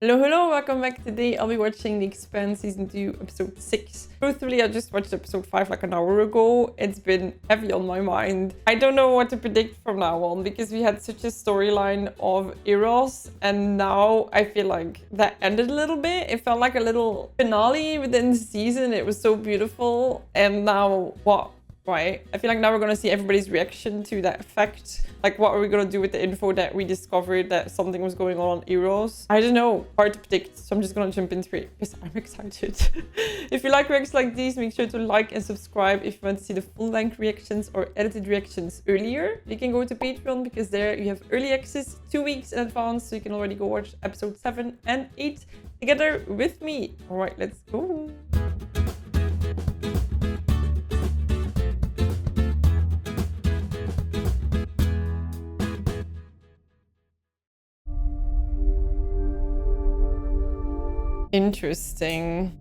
Hello, welcome back. Today I'll be watching The Expanse Season 2, Episode 6. Truthfully, I just watched Episode 5 like an hour ago. It's been heavy on my mind. I don't know what to predict from now on because we had such a storyline of Eros and now I feel like that ended a little bit. It felt like a little finale within the season. It was so beautiful. And now what? Right? I feel like now we're gonna see everybody's reaction to that fact. Like, what are we gonna do with the info that we discovered that something was going on Eros? I don't know. Hard to predict. So I'm just gonna jump into it because I'm excited. If you like reacts like these, make sure to like and subscribe. If you want to see the full-length reactions or edited reactions earlier, you can go to Patreon because there you have early access 2 weeks in advance. So you can already go watch episode 7 and 8 together with me. All right, let's go. Interesting.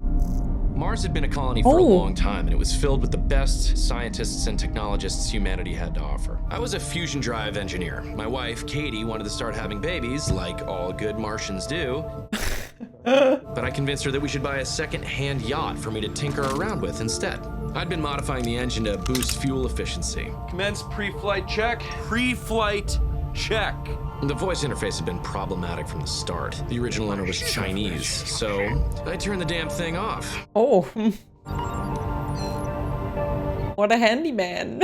Mars had been a colony for a long time, and it was filled with the best scientists and technologists humanity had to offer. I was a fusion drive engineer. My wife, Katie, wanted to start having babies, like all good Martians do. But I convinced her that we should buy a second-hand yacht for me to tinker around with instead. I'd been modifying the engine to boost fuel efficiency. Commence pre-flight check. Pre-flight check. The voice interface had been problematic from the start. The original owner was Chinese, so I turned the damn thing off. Oh. What a handyman.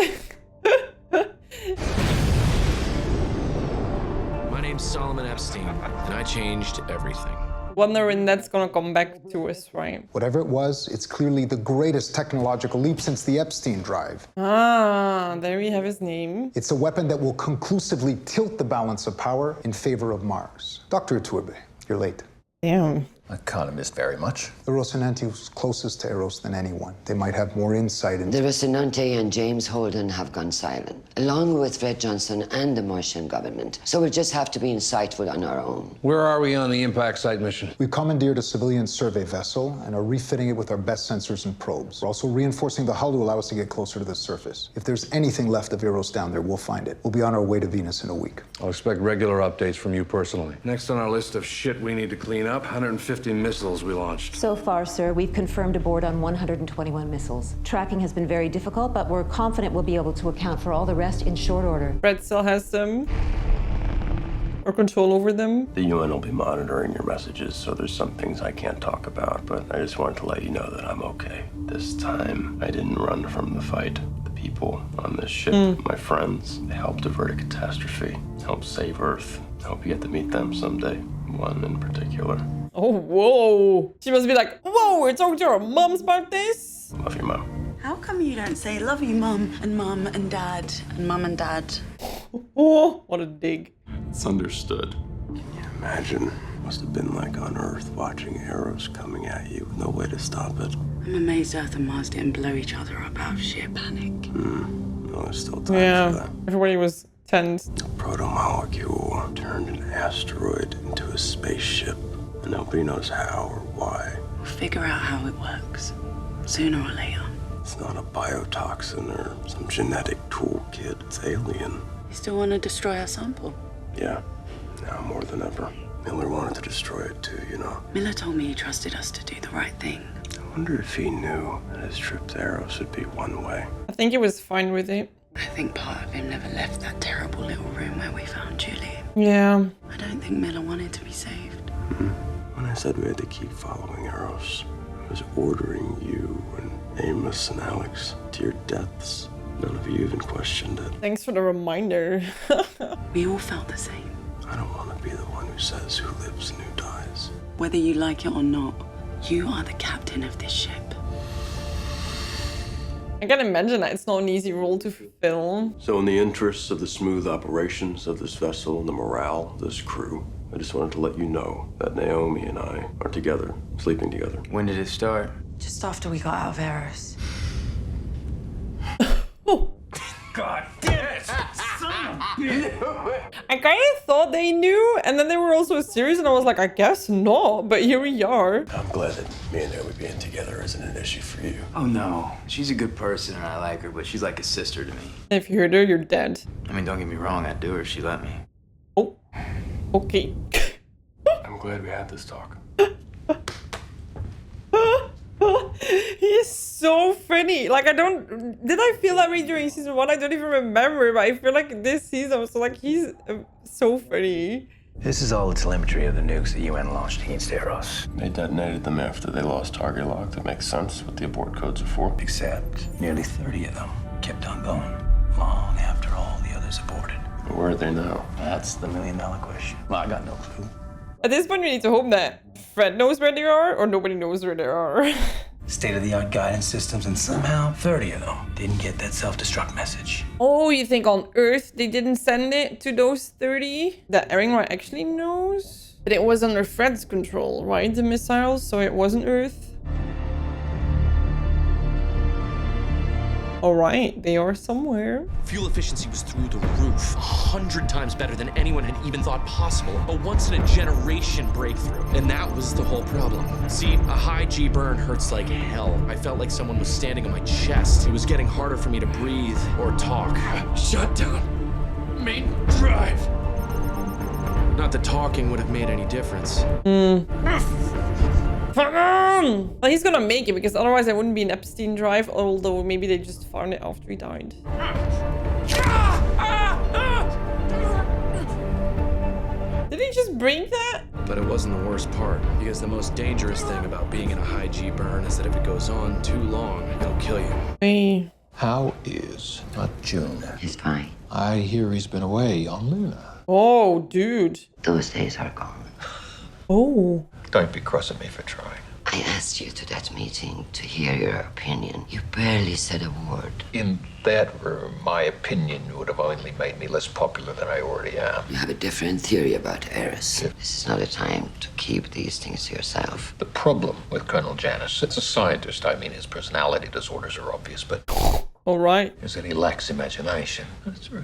My name's Solomon Epstein, and I changed everything. Wonder when that's gonna come back to us, right? Whatever it was, it's clearly the greatest technological leap since the Epstein drive. Ah, there we have his name. It's a weapon that will conclusively tilt the balance of power in favor of Mars. Dr. Iturbe, you're late. Damn. I can't have missed very much. The Rosinante was closest to Eros than anyone. They might have more insight into... The Rosinante and James Holden have gone silent, along with Fred Johnson and the Martian government. So we'll just have to be insightful on our own. Where are we on the impact site mission? We've commandeered a civilian survey vessel and are refitting it with our best sensors and probes. We're also reinforcing the hull to allow us to get closer to the surface. If there's anything left of Eros down there, we'll find it. We'll be on our way to Venus in a week. I'll expect regular updates from you personally. Next on our list of shit we need to clean up, 150 missiles we launched. So far, sir, we've confirmed a board on 121 missiles. Tracking has been very difficult, but we're confident we'll be able to account for all the rest in short order. Fred still has them. Or control over them. The UN will be monitoring your messages, so there's some things I can't talk about, but I just wanted to let you know that I'm okay. This time, I didn't run from the fight. The people on this ship, my friends, they helped avert a catastrophe, helped save Earth. I hope you get to meet them someday, one in particular. Oh, whoa. She must be like, whoa, we're talking to our moms about this? Love your mom. How come you don't say love you, mum and dad, and mum and dad? Oh, what a dig. It's understood. Can you imagine? Must have been like on Earth watching arrows coming at you with no way to stop it. I'm amazed Earth and Mars didn't blow each other up out of sheer panic. No, there's still time for that. Everybody was tense. A protomolecule turned an asteroid into a spaceship, and nobody knows how or why. We'll figure out how it works, sooner or later. It's not a biotoxin or some genetic toolkit. It's alien. You still want to destroy our sample? Yeah, now more than ever. Miller wanted to destroy it too, you know. Miller told me he trusted us to do the right thing. I wonder if he knew that his trip to Eros would be one way. I think he was fine with it. I think part of him never left that terrible little room where we found Julie. Yeah. I don't think Miller wanted to be saved. When I said we had to keep following Eros, I was ordering you and Amos and Alex to your deaths. None of you even questioned it. Thanks for the reminder. We all felt the same. I don't want to be the one who says who lives and who dies. Whether you like it or not, you are the captain of this ship. I can imagine that it's not an easy role to fulfill. So in the interests of the smooth operations of this vessel and the morale of this crew, I just wanted to let you know that Naomi and I are together, sleeping together. When did it start? Just after we got out of Eros. God damn it! I kind of thought they knew, and then they were also serious, and I was like, I guess not, but here we are. I'm glad that me and Noby being together isn't an issue for you. Oh no, she's a good person and I like her, but she's like a sister to me. If you hurt her, you're dead. I mean, don't get me wrong, I'd do her if she let me. Oh, okay. I'm I'm glad we had this talk. He is so funny. Like, did I feel that way during season 1? I don't even remember, but I feel like this season I was like, he's so funny. This is all the telemetry of the nukes the UN launched against Eros. They detonated them after they lost target lock. That makes sense what the abort codes are for. Except nearly 30 of them kept on going long after all the others aborted. Where are they now? That's the million-dollar question. Well, I got no clue. At this point, we need to hope that Fred knows where they are, or nobody knows where they are. State-of-the-art guidance systems, and somehow 30 of them didn't get that self-destruct message. Oh, you think on Earth they didn't send it to those 30? That Errington actually knows? But it was under Fred's control, right? The missiles, so it wasn't Earth. All right, they are somewhere. Fuel efficiency was through the roof, 100 times better than anyone had even thought possible. A once-in-a-generation breakthrough, and that was the whole problem. See, a high G burn hurts like hell. I felt like someone was standing on my chest. It was getting harder for me to breathe or talk. Shut down main drive. Not that talking would have made any difference. Come on! Well, he's gonna make it, because otherwise it wouldn't be an Epstein drive, although maybe they just found it after he died. Did he just break that? But it wasn't the worst part, because the most dangerous thing about being in a high G burn is that if it goes on too long, it'll kill you. Hey. How is June? He's fine. I hear he's been away on Luna. Oh, dude. Those days are gone. Oh. Don't be cross at me for trying. I asked you to that meeting to hear your opinion. You barely said a word. In that room, my opinion would have only made me less popular than I already am. You have a different theory about Ceres. This is not a time to keep these things to yourself. The problem with Colonel Janus, it's a scientist. I mean, his personality disorders are obvious, but... All right. Is that he lacks imagination.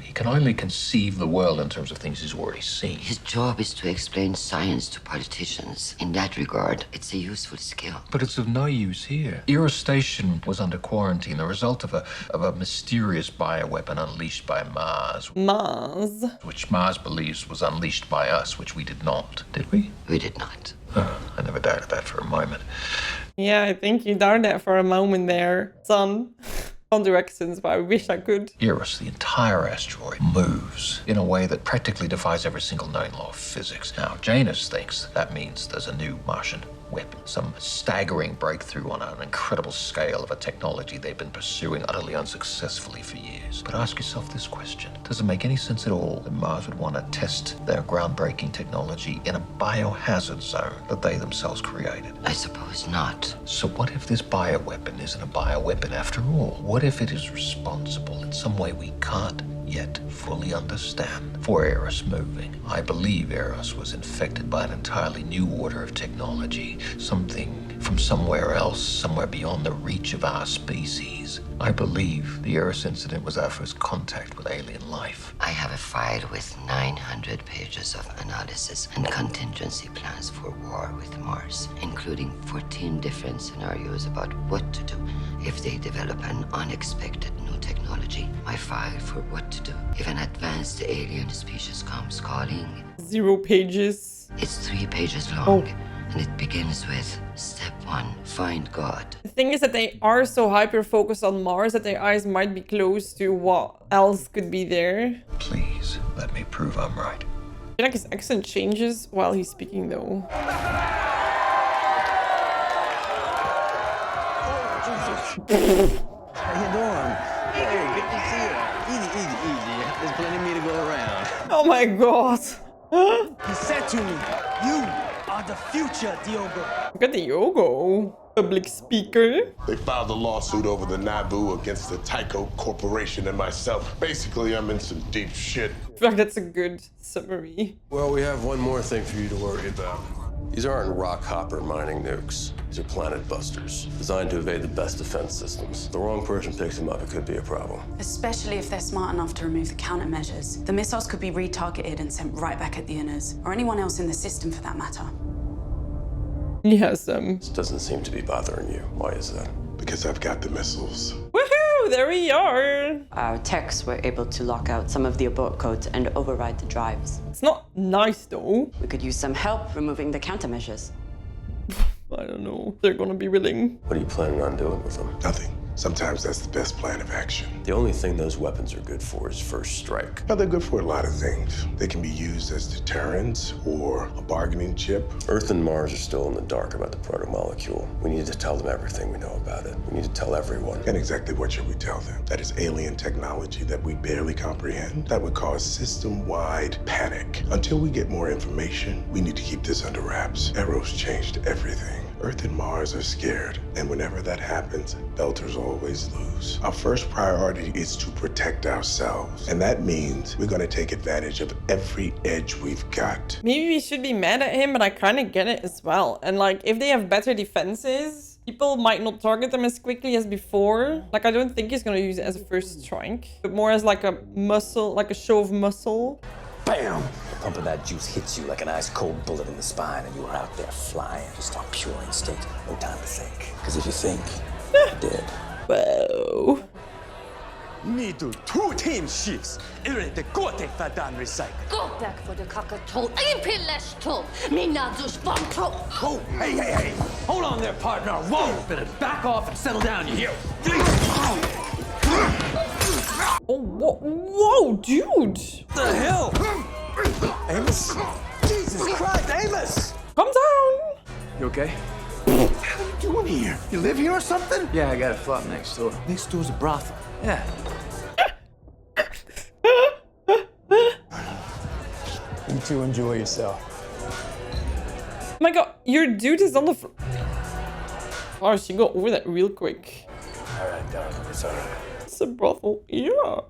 He can only conceive the world in terms of things he's already seen. His job is to explain science to politicians. In that regard, it's a useful skill. But it's of no use here. Eros Station was under quarantine, the result of a mysterious bioweapon unleashed by Mars. Mars? Which Mars believes was unleashed by us, which we did not. Did we? We did not. I never doubted that for a moment. Yeah, I think you doubted that for a moment there, son. On directions, but I wish I could. Eros, the entire asteroid, moves in a way that practically defies every single known law of physics. Now, Janus thinks that means there's a new Martian weapon, some staggering breakthrough on an incredible scale of a technology they've been pursuing utterly unsuccessfully for years. But ask yourself this question. Does it make any sense at all that Mars would want to test their groundbreaking technology in a biohazard zone that they themselves created? I suppose not. So what if this bioweapon isn't a bioweapon after all? What if it is responsible in some way we can't yet fully understand for Eros moving? I believe Eros was infected by an entirely new order of technology, something from somewhere else, somewhere beyond the reach of our species. I believe the Eros incident was our first contact with alien life. I have a file with 900 pages of analysis and contingency plans for war with Mars, including 14 different scenarios about what to do if they develop an unexpected new technology. My file for what to do if an advanced alien species comes calling. 0 pages. It's 3 pages long. And it begins with step 1, find God. The thing is that they are so hyper-focused on Mars that their eyes might be closed to what else could be there. Please, let me prove I'm right. I feel like his accent changes while he's speaking, though. How you doing? Hey, good to see you. Easy. There's plenty of me to go around. Oh my god. He said to me, you are the future, Diogo. Look at Diogo. Public speaker. They filed a lawsuit over the Naboo against the Tycho Corporation and myself. Basically, I'm in some deep shit. I feel like that's a good summary. Well, we have one more thing for you to worry about. These aren't rock hopper mining nukes. These are planet busters, designed to evade the best defense systems. If the wrong person picks them up, it could be a problem. Especially if they're smart enough to remove the countermeasures. The missiles could be retargeted and sent right back at the inners, or anyone else in the system for that matter. Yes, This doesn't seem to be bothering you. Why is that? Because I've got the missiles. Woohoo! Oh, there we are. Our techs were able to lock out some of the abort codes and override the drives. It's not nice though. We could use some help removing the countermeasures. I don't know. They're gonna be willing. What are you planning on doing with them? Nothing. Sometimes that's the best plan of action. The only thing those weapons are good for is first strike. Well, they're good for a lot of things. They can be used as deterrents or a bargaining chip. Earth and Mars are still in the dark about the protomolecule. We need to tell them everything we know about it. We need to tell everyone. And exactly what should we tell them? That is alien technology that we barely comprehend? That would cause system-wide panic. Until we get more information, we need to keep this under wraps. Arrows changed everything. Earth and Mars are scared, and whenever that happens, Belters always lose. Our first priority is to protect ourselves, and that means we're gonna take advantage of every edge we've got. Maybe we should be mad at him, but I kind of get it as well. And like, if they have better defenses, people might not target them as quickly as before. Like, I don't think he's gonna use it as a first strike, but more as like a muscle, like a show of muscle. Bam! The pump of that juice hits you like an ice-cold bullet in the spine, and you are out there flying just on pure instinct. No time to think. Because if you think, you're dead. Whoa. Need to 2 team shifts. Irrite gote fadan recycle. Go back for the cockatoo. Impelesto. Minazus bonto. Oh, hey. Hold on there, partner. Whoa! Better back off and settle down, you hear? Oh, whoa, dude! The hell? Amos? Jesus Christ, Amos! Calm down! You okay? What are you doing here? You live here or something? Yeah, I got a flat next door. Next door's a brothel. Yeah. You two enjoy yourself. Oh my god, your dude is on the floor. Oh, she got over that real quick. All right, Dog, it's all right. It's a brothel, yeah.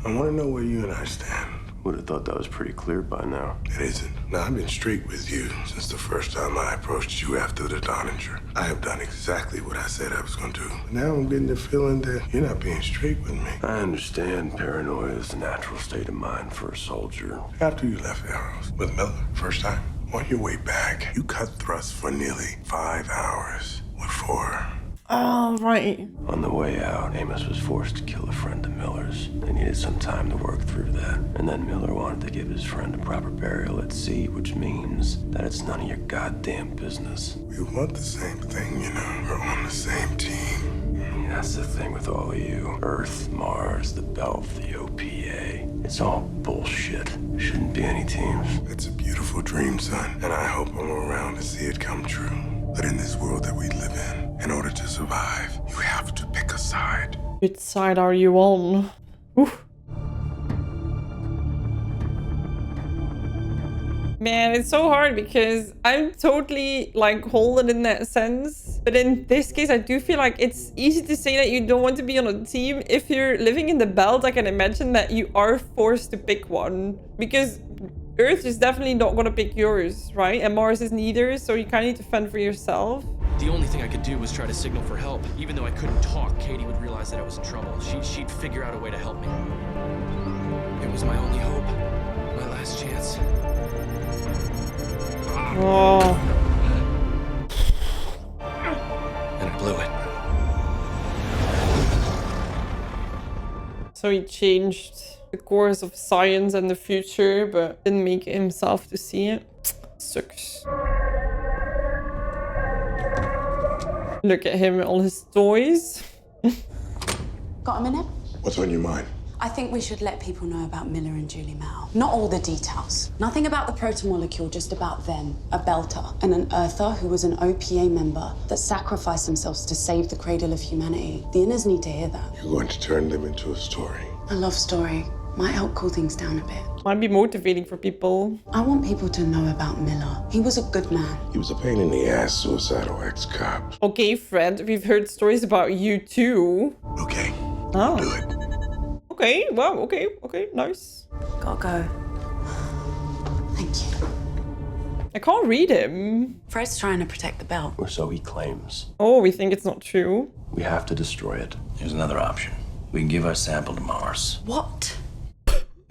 I want to know where you and I stand. Would have thought that was pretty clear by now. It isn't. Now, I've been straight with you since the first time I approached you after the Donninger. I have done exactly what I said I was going to do. But now I'm getting the feeling that you're not being straight with me. I understand paranoia is the natural state of mind for a soldier. After you left Arrows with Miller, first time, on your way back, you cut thrusts for nearly 5 hours. What for? Oh, right. On the way out, Amos was forced to kill a friend of Miller's. They needed some time to work through that. And then Miller wanted to give his friend a proper burial at sea, which means that it's none of your goddamn business. We want the same thing, you know. We're on the same team. Yeah, that's the thing with all of you. Earth, Mars, the Belt, the OPA. It's all bullshit. Shouldn't be any teams. It's a beautiful dream, son, and I hope I'm around to see it come true. But in this world that we live in order to survive, you have to pick a side. Which side are you on? Oof. Man, it's so hard because I'm totally like holding in that sense. But in this case, I do feel like it's easy to say that you don't want to be on a team. If you're living in the belt, I can imagine that you are forced to pick one. Because Earth is definitely not going to pick yours, right? And Mars is neither, so you kind of need to fend for yourself. The only thing I could do was try to signal for help. Even though I couldn't talk, Katie would realize that I was in trouble. She'd figure out a way to help me. It was my only hope. My last chance. Oh. And I blew it. So he changed the course of science and the future, but didn't make it himself to see it. Sucks. Look at him, all his toys. Got a minute? What's on your mind? I think we should let people know about Miller and Julie Mao. Not all the details. Nothing about the protomolecule, just about them. A Belter and an Earther who was an OPA member that sacrificed themselves to save the cradle of humanity. The Inners need to hear that. You're going to turn them into a story. A love story. Might help cool things down a bit. Might be motivating for people. I want people to know about Miller. He was a good man. He was a pain in the ass, suicidal ex-cop. Okay, Fred, we've heard stories about you too. Okay, oh. Do it. Okay, wow, okay, nice. Gotta go. Thank you. I can't read him. Fred's trying to protect the belt. Or so he claims. Oh, we think it's not true. We have to destroy it. Here's another option. We can give our sample to Mars. What?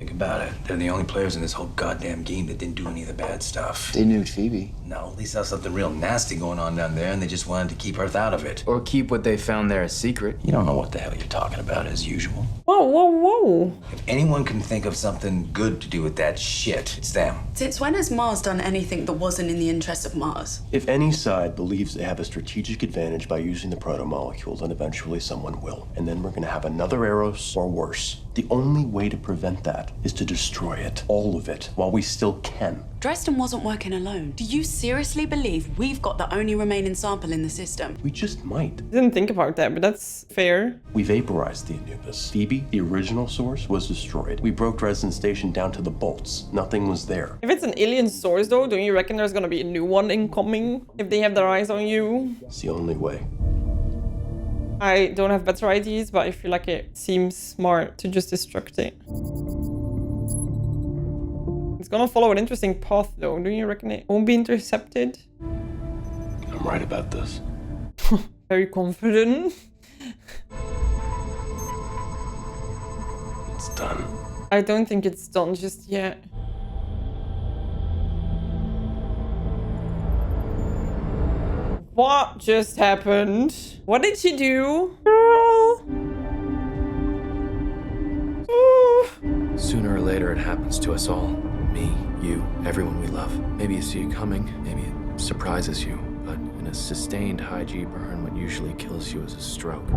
Think about it. They're the only players in this whole goddamn game that didn't do any of the bad stuff. They nuked Phoebe. No, at least that's something real nasty going on down there, and they just wanted to keep Earth out of it. Or keep what they found there a secret. You don't know what the hell you're talking about, as usual. Whoa, whoa, whoa. If anyone can think of something good to do with that shit, it's them. Since when has Mars done anything that wasn't in the interest of Mars? If any side believes they have a strategic advantage by using the protomolecule, then eventually someone will. And then we're gonna have another Eros or worse. The only way to prevent that is to destroy it, all of it, while we still can. Dresden wasn't working alone. Do you seriously believe we've got the only remaining sample in the system? We just might. Didn't think about that, but that's fair. We vaporized the Anubis. Phoebe, the original source, was destroyed. We broke Dresden Station down to the bolts. Nothing was there. If it's an alien source though, don't you reckon there's gonna be a new one incoming? If they have their eyes on you? It's the only way. I don't have better ideas, but I feel like it seems smart to just destruct it. It's gonna follow an interesting path though. Do you reckon it won't be intercepted? I'm right about this. Very confident. It's done. I don't think it's done just yet. What just happened? What did she do? Girl. Ooh. Sooner or later, it happens to us all. Me, you, everyone we love. Maybe you see it coming, maybe it surprises you, but in a sustained high G burn, what usually kills you is a stroke.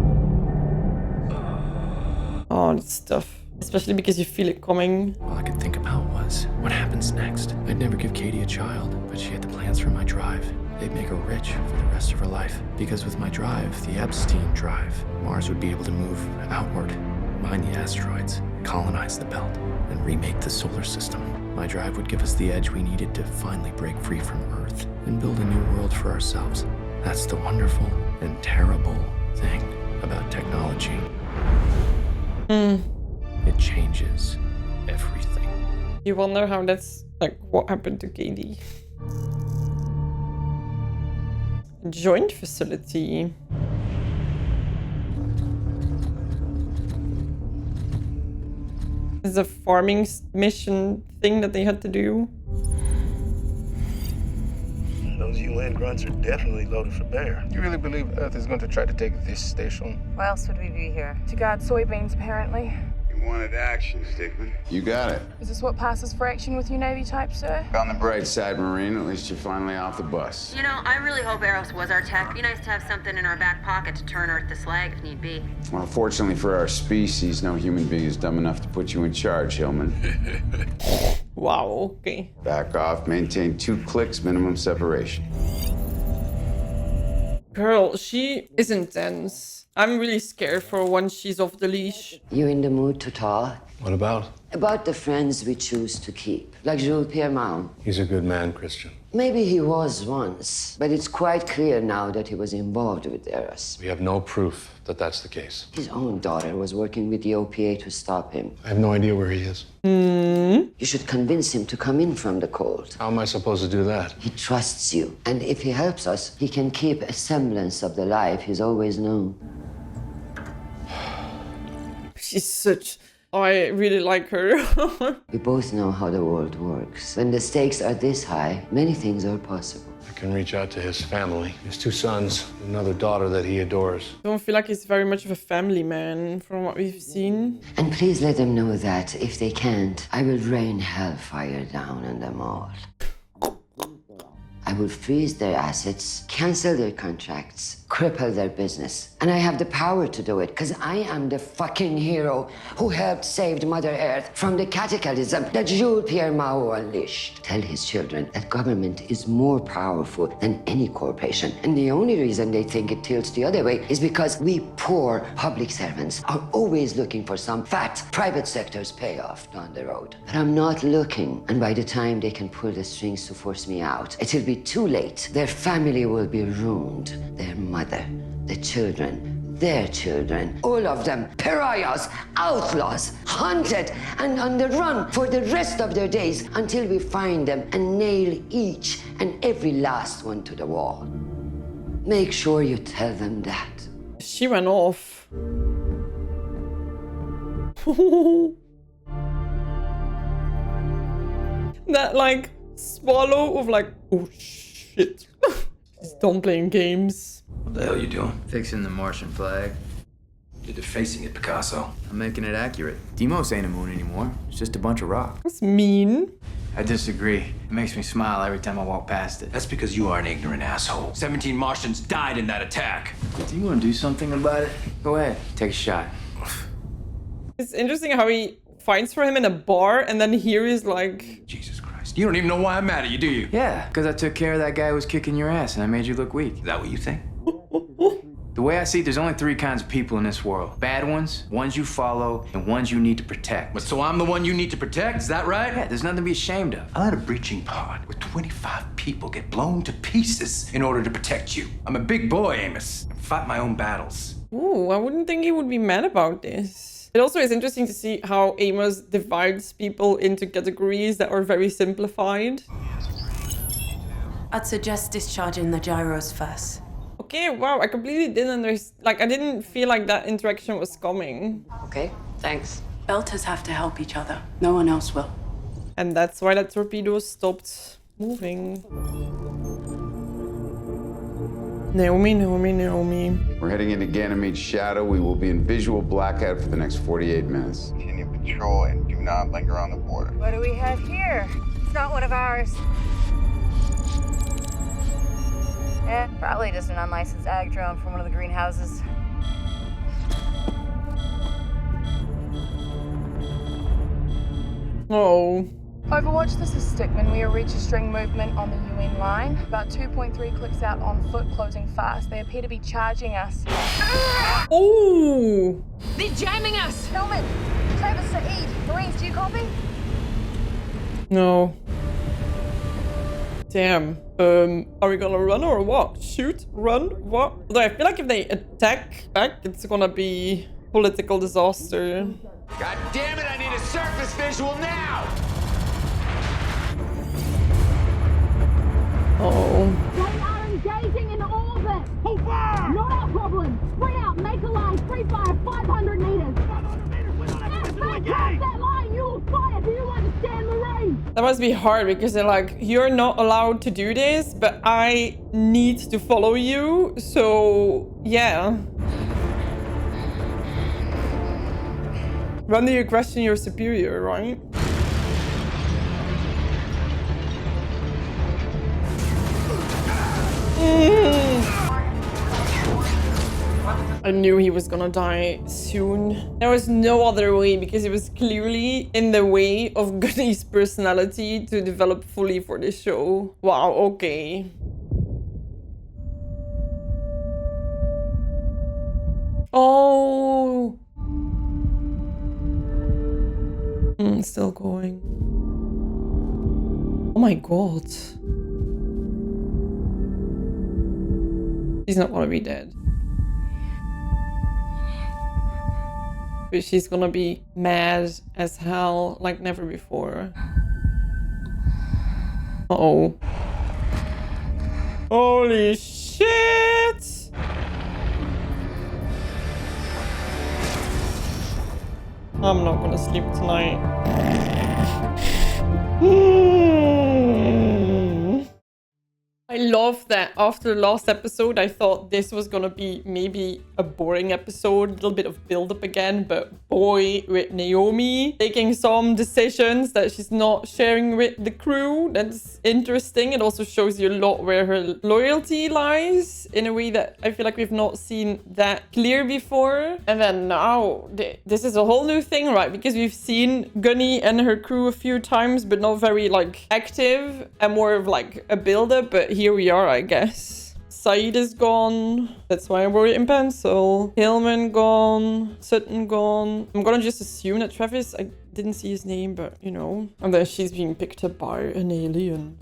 Oh, it's tough. Especially because you feel it coming. All I could think about was, what happens next? I'd never give Katie a child, but she had the plans for my drive. They'd make her rich for the rest of her life. Because with my drive, the Epstein drive, Mars would be able to move outward, mine the asteroids, colonize the belt, and remake the solar system. My drive would give us the edge we needed to finally break free from Earth and build a new world for ourselves. That's the wonderful and terrible thing about technology. It changes everything. You wonder how that's, like, what happened to Katie. Joint facility. This is a farming mission thing that they had to do. Those UN grunts are definitely loaded for bear. You really believe Earth is going to try to take this station? Why else would we be here? To guard soybeans, apparently. You wanted action, Stickman. You got it. Is this what passes for action with you Navy types, sir? On the bright side, Marine, at least you're finally off the bus. You know, I really hope Eros was our tech. Be nice to have something in our back pocket to turn Earth to slag if need be. Well, fortunately for our species, no human being is dumb enough to put you in charge, Hillman. Wow, okay. Back off, maintain 2 clicks minimum separation. Girl, she is intense. I'm really scared for once she's off the leash. You in the mood to talk? What about? About the friends we choose to keep, like Jules Pierre Mount. He's a good man, Christian. Maybe he was once, but it's quite clear now that he was involved with Eros. We have no proof that that's the case. His own daughter was working with the OPA to stop him. I have no idea where he is. You should convince him to come in from the cold. How am I supposed to do that? He trusts you, and if he helps us, he can keep a semblance of the life he's always known. She's such... I really like her. We both know how the world works. When the stakes are this high, many things are possible. I can reach out to his family, his 2 sons, another daughter that he adores. I don't feel like he's very much of a family man from what we've seen. And please let them know that, if they can't, I will rain hellfire down on them all. I will freeze their assets, cancel their contracts, cripple their business. And I have the power to do it, because I am the fucking hero who helped save Mother Earth from the cataclysm that Jules Pierre Mao unleashed. Tell his children that government is more powerful than any corporation. And the only reason they think it tilts the other way is because we poor public servants are always looking for some fat private sector's payoff down the road. But I'm not looking. And by the time they can pull the strings to force me out, it'll be too late. Their family will be ruined. Their mother, the children, their children, all of them pariahs, outlaws, hunted and on the run for the rest of their days until we find them and nail each and every last one to the wall. Make sure you tell them that. She went off. That like swallow of like, oh shit. He's done playing games. What the hell you doing? Fixing the Martian flag. You're defacing it, Picasso. I'm making it accurate. Deimos ain't a moon anymore. It's just a bunch of rock. That's mean. I disagree. It makes me smile every time I walk past it. That's because you are an ignorant asshole. 17 Martians died in that attack. Do you want to do something about it? Go ahead, take a shot. It's interesting how he fights for him in a bar and then here he's like... Jesus Christ. You don't even know why I'm mad at you, do you? Yeah, because I took care of that guy who was kicking your ass and I made you look weak. Is that what you think? The way I see it, there's only 3 kinds of people in this world. Bad ones, ones you follow, and ones you need to protect. But so I'm the one you need to protect, is that right? Yeah, there's nothing to be ashamed of. I let a breaching pod with 25 people get blown to pieces in order to protect you. I'm a big boy, Amos. I fight my own battles. Ooh, I wouldn't think he would be mad about this. It also is interesting to see how Amos divides people into categories that are very simplified. I'd suggest discharging the gyros first. Okay, wow, I completely didn't understand. Like, I didn't feel like that interaction was coming. Okay, thanks. Belters have to help each other. No one else will. And that's why that torpedo stopped moving. Naomi. We're heading into Ganymede's shadow. We will be in visual blackout for the next 48 minutes. Continue patrol and do not linger on the border. What do we have here? It's not one of ours. Eh, probably just an unlicensed ag drone from one of the greenhouses. Oh. Overwatch, this is Stickman. We are registering movement on the UN line. About 2.3 clicks out on foot, closing fast. They appear to be charging us. Oh! They're jamming us! Helmet! Travis Saeed, Marines, do you copy? No. Damn. Are we gonna run or what? Shoot? Run? What? Although I feel like if they attack back, it's gonna be political disaster. God damn it, I need a surface visual now! Oh. They are engaging in orbit! Hold fire! Not our problem! Spread out, make a line, free fire, 500 meters! 500 meters, we're not having to cross that line, you will fire! Do you understand, Marine? That must be hard because they're like, you're not allowed to do this, but I need to follow you, so yeah. When do you question your superior, right? I knew he was gonna die soon. There was no other way because it was clearly in the way of Gunny's personality to develop fully for this show. Wow, okay. Oh. Still going. Oh my god. She's not gonna be dead. But she's gonna be mad as hell like never before. Uh-oh. Holy shit! I'm not gonna sleep tonight. I love that after the last episode, I thought this was gonna be maybe a boring episode, a little bit of build-up again, but boy, with Naomi taking some decisions that she's not sharing with the crew, that's interesting. It also shows you a lot where her loyalty lies in a way that I feel like we've not seen that clear before. And then now, this is a whole new thing, right? Because we've seen Gunny and her crew a few times, but not very like active and more of like a build-up, but here we are, I guess. Saeed is gone. That's why I wrote it in pencil. Hillman gone. Sutton gone. I'm gonna just assume that Travis, I didn't see his name, but you know. And then she's being picked up by an alien.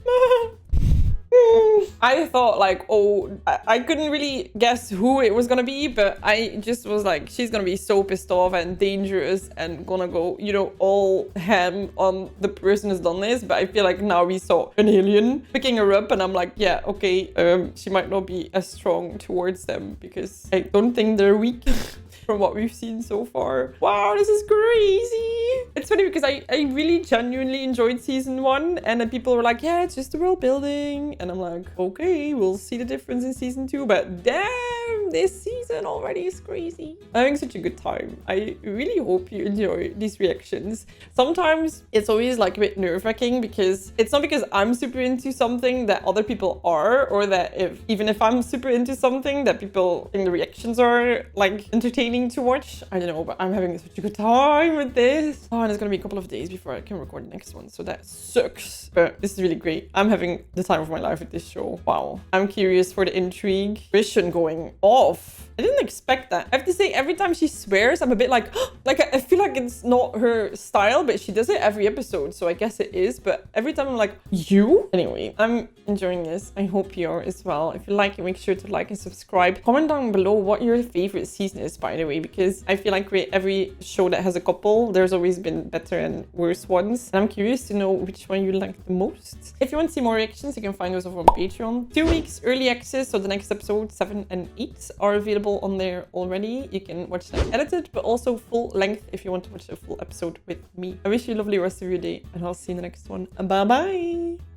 I thought like, oh, I couldn't really guess who it was gonna be, but I just was like, she's gonna be so pissed off and dangerous and gonna go, you know, all ham on the person who's done this. But I feel like now we saw an alien picking her up and I'm like, yeah, okay, she might not be as strong towards them because I don't think they're weak. from what we've seen so far. Wow, this is crazy. It's funny because I really genuinely enjoyed season 1, and then people were like, yeah, it's just the world building. And I'm like, okay, we'll see the difference in season 2, but damn, this season already is crazy. I'm having such a good time. I really hope you enjoy these reactions. Sometimes it's always like a bit nerve-wracking because it's not because I'm super into something that other people are, or that even if I'm super into something that people think the reactions are like entertaining to watch. I don't know, but I'm having such a good time with this. Oh, and it's gonna be a couple of days before I can record the next one, so that sucks. But this is really great. I'm having the time of my life with this show. Wow. I'm curious for the intrigue. Vision going off. I didn't expect that. I have to say, every time she swears, I'm a bit like, I feel like it's not her style, but she does it every episode, so I guess it is. But every time I'm like, you? Anyway, I'm enjoying this. I hope you are as well. If you like it, make sure to like and subscribe. Comment down below what your favorite season is, by the way, because I feel like with every show that has a couple, there's always been better and worse ones. And I'm curious to know which one you like the most. If you want to see more reactions, you can find those over on Patreon. 2 weeks early access, so the next episode 7 and 8 are available on there already. You can watch them edited, but also full length if you want to watch a full episode with me. I wish you a lovely rest of your day, and I'll see you in the next one. Bye bye.